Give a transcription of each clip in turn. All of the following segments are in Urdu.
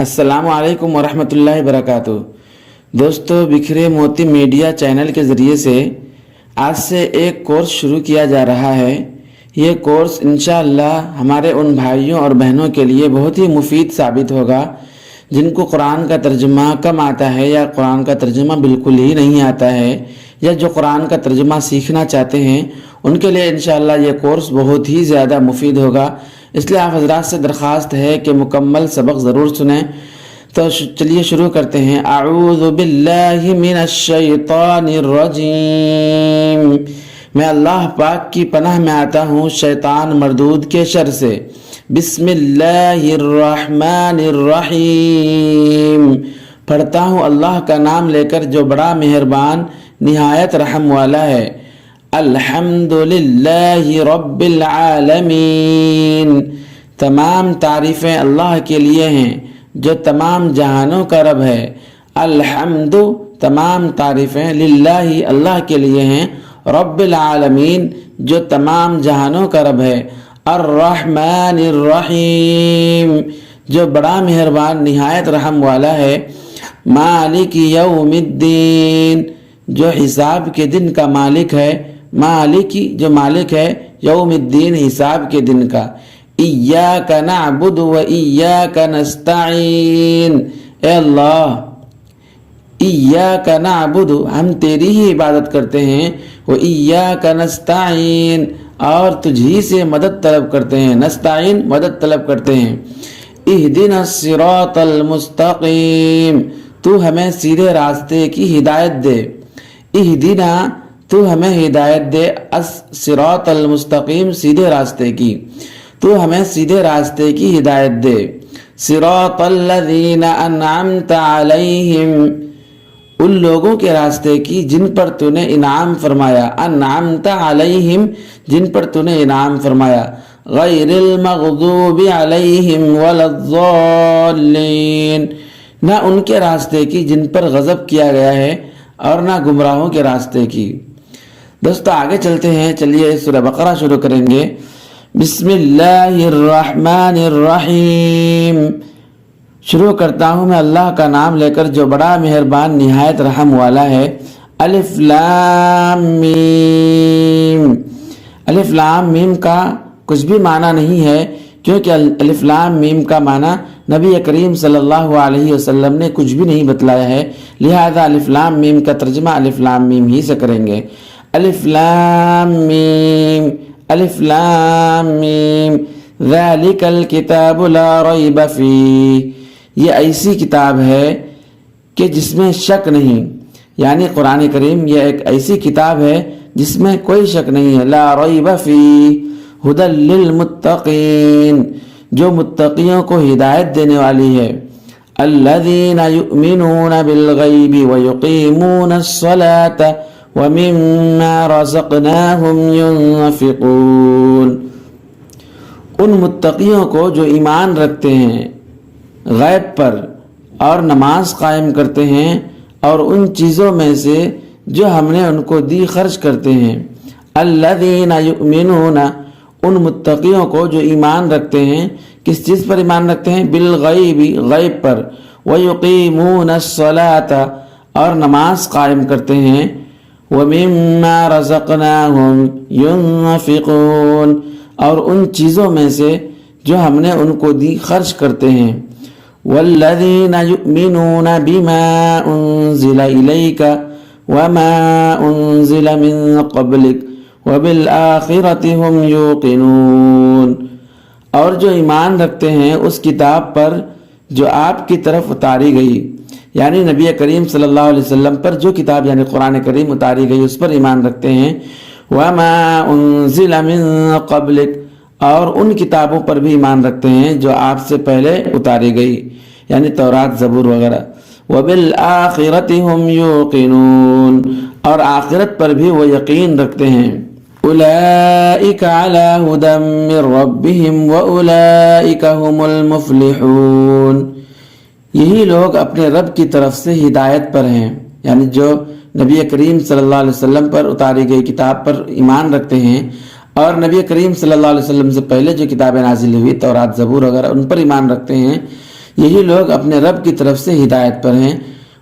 السلام علیکم ورحمۃ اللہ وبرکاتہ۔ دوستو، بکھرے موتی میڈیا چینل کے ذریعے سے آج سے ایک کورس شروع کیا جا رہا ہے۔ یہ کورس انشاءاللہ ہمارے ان بھائیوں اور بہنوں کے لیے بہت ہی مفید ثابت ہوگا جن کو قرآن کا ترجمہ کم آتا ہے یا قرآن کا ترجمہ بالکل ہی نہیں آتا ہے، یا جو قرآن کا ترجمہ سیکھنا چاہتے ہیں ان کے لیے انشاءاللہ یہ کورس بہت ہی زیادہ مفید ہوگا۔ اس لیے آپ حضرات سے درخواست ہے کہ مکمل سبق ضرور سنیں۔ تو چلیے شروع کرتے ہیں۔ اعوذ باللہ من الشیطان الرجیم، میں اللہ پاک کی پناہ میں آتا ہوں شیطان مردود کے شر سے۔ بسم اللہ الرحمن الرحیم، پڑھتا ہوں اللہ کا نام لے کر جو بڑا مہربان نہایت رحم والا ہے۔ الحمد للہ رب العالمین، تمام تعریفیں اللہ کے لیے ہیں جو تمام جہانوں کا رب ہے۔ الحمد، تمام تعریفیں، للہ، اللہ کے لیے ہیں، رب العالمین، جو تمام جہانوں کا رب ہے۔ الرحمن الرحیم، جو بڑا مہربان نہایت رحم والا ہے۔ مالک یوم الدین، جو حساب کے دن کا مالک ہے۔ مالک، جو مالک ہے یوم الدین، حساب کے دن کا۔ ایاک نعبد و ایاک نستعین، اے اللہ، ایاک نعبد، ہم تیری ہی عبادت کرتے ہیں، و ایاک نستعین، اور تجھی سے مدد طلب کرتے ہیں۔ نستعین، مدد طلب کرتے ہیں۔ اہدنا الصراط المستقیم، تو ہمیں سیدھے راستے کی ہدایت دے۔ اہدنا، تو ہمیں ہدایت دے، الصراط المستقیم، سیدھے راستے کی، تو ہمیں سیدھے راستے کی ہدایت دے۔ صراط الذین انعمت علیہم، ان لوگوں کے راستے کی جن پر تو نے انعام فرمایا۔ انعمت علیہم، جن پر تو نے انعام فرمایا۔ غیر المغضوب علیہم ولا الضالین، نہ ان کے راستے کی جن پر غضب کیا گیا ہے اور نہ گمراہوں کے راستے کی۔ دوستو آگے چلتے ہیں، چلیے سورہ بقرہ شروع کریں گے۔ بسم اللہ الرحمن الرحیم، شروع کرتا ہوں میں اللہ کا نام لے کر جو بڑا مہربان نہایت رحم والا ہے۔ الف لام میم، الف لام میم کا کچھ بھی معنی نہیں ہے، کیونکہ الف لام میم کا معنی نبی کریم صلی اللہ علیہ وسلم نے کچھ بھی نہیں بتلایا ہے، لہذا الف لام میم کا ترجمہ الف لام میم ہی سے کریں گے۔ الف لام میم، الف لام میم، ذالک الکتاب لا ریب فیہ، یہ ایسی کتاب ہے کہ جس میں شک نہیں، یعنی قرآن کریم یہ ایک ایسی کتاب ہے جس میں کوئی شک نہیں ہے۔ لا ریب فیہ ھدی للمتقین، جو متقیوں کو ہدایت دینے والی ہے۔ الذین یؤمنون بالغیب ویقیمون الصلاة ومما رزقناہم ينفقون، ان متقیوں کو جو ایمان رکھتے ہیں غیب پر اور نماز قائم کرتے ہیں اور ان چیزوں میں سے جو ہم نے ان کو دی خرچ کرتے ہیں۔ الذین یؤمنون، ان متقیوں کو جو ایمان رکھتے ہیں، کس چیز پر ایمان رکھتے ہیں؟ بالغیب، غیب پر۔ ویقیمون الصلاة، اور نماز قائم کرتے ہیں۔ ومما رزقناہم ينفقون، اور ان چیزوں میں سے جو ہم نے ان کو دی خرچ کرتے ہیں۔ والذین یؤمنون بما انزل الیک وما انزل من قبلک وبالآخرۃ ہم یوقنون، اور جو ایمان رکھتے ہیں اس کتاب پر جو آپ کی طرف اتاری گئی، یعنی نبی کریم صلی اللہ علیہ وسلم پر جو کتاب یعنی قرآن کریم اتاری گئی اس پر ایمان رکھتے ہیں۔ وما انزل من قبلک، اور ان کتابوں پر بھی ایمان رکھتے ہیں جو آپ سے پہلے اتاری گئی، یعنی تورات، زبور وغیرہ۔ وبالآخرۃ ہم یوقنون، اور آخرت پر بھی وہ یقین رکھتے ہیں۔ اولئک علی ھدی من ربہم واولئک ھم المفلحون، یہی لوگ اپنے رب کی طرف سے ہدایت پر ہیں، یعنی جو نبی کریم صلی اللہ علیہ وسلم پر اتاری گئی کتاب پر ایمان رکھتے ہیں اور نبی کریم صلی اللہ علیہ وسلم سے پہلے جو کتابیں نازل ہوئی تورات، زبور وغیرہ، ان پر ایمان رکھتے ہیں، یہی لوگ اپنے رب کی طرف سے ہدایت پر ہیں.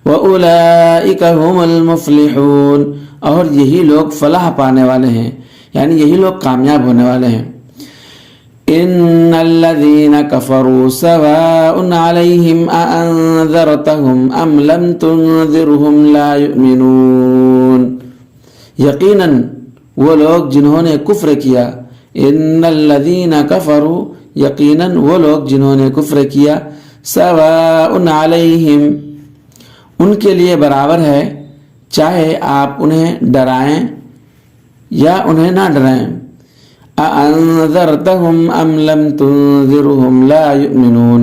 وَأُولَئِكَ هُمُ الْمُفْلِحُونَ اور یہی لوگ فلاح پانے والے ہیں، یعنی یہی لوگ کامیاب ہونے والے ہیں. إِنَّ الَّذِينَ كَفَرُوا سَوَاءٌ عَلَيْهِمْ أَأَنذَرْتَهُمْ أَمْ لَمْ تُنذِرْهُمْ لَا يُؤْمِنُونَ یقیناً وہ لوگ جنہوں نے کفر کیا. إِنَّ الَّذِينَ كَفَرُوا یقیناً وہ لوگ جنہوں نے کفر کیا. سَوَاءٌ عَلَيْهِمْ ان کے لیے برابر ہے، چاہے آپ انہیں ڈرائیں یا انہیں نہ ڈرائیں. أَأَنذَرْتَهُمْ أَمْ لَمْ تُنذِرْهُمْ لَا يُؤْمِنُونَ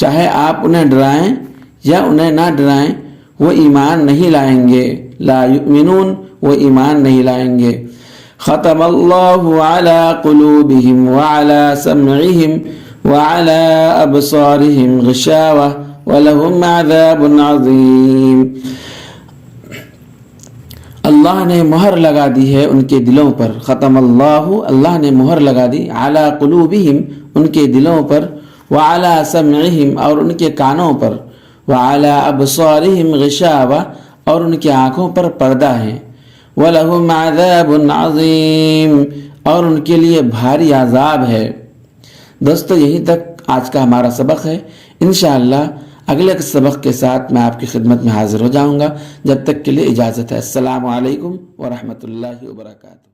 چاہے آپ انہیں ڈرائیں یا انہیں نہ ڈرائیں وہ ایمان نہیں لائیں گے. لا يؤمنون وہ ایمان نہیں لائیں گے. ختم اللہ علی قلوبہم وعلی سمعہم وعلی ابصارہم غشاوہ وَلَهُمْ عَذَابٌ عَظِيمٌ اللہ نے مہر لگا دی ہے ان کے دلوں پر. ختم اللہ نے مہر لگا دی علی قلوبہم ان کے دلوں پر، وعلی سمعہم اور ان کے کانوں پر، وعلی ابصارہم غشاوہ اور ان کی آنکھوں پر پردہ ہے. وَلَهُمْ عَذَابٌ عَظِيمٌ اور ان کے لیے بھاری عذاب ہے. دوستو یہیں تک آج کا ہمارا سبق ہے. انشاءاللہ اگلے سبق کے ساتھ میں آپ کی خدمت میں حاضر ہو جاؤں گا. جب تک کے لیے اجازت ہے. السلام علیکم ورحمۃ اللہ وبرکاتہ.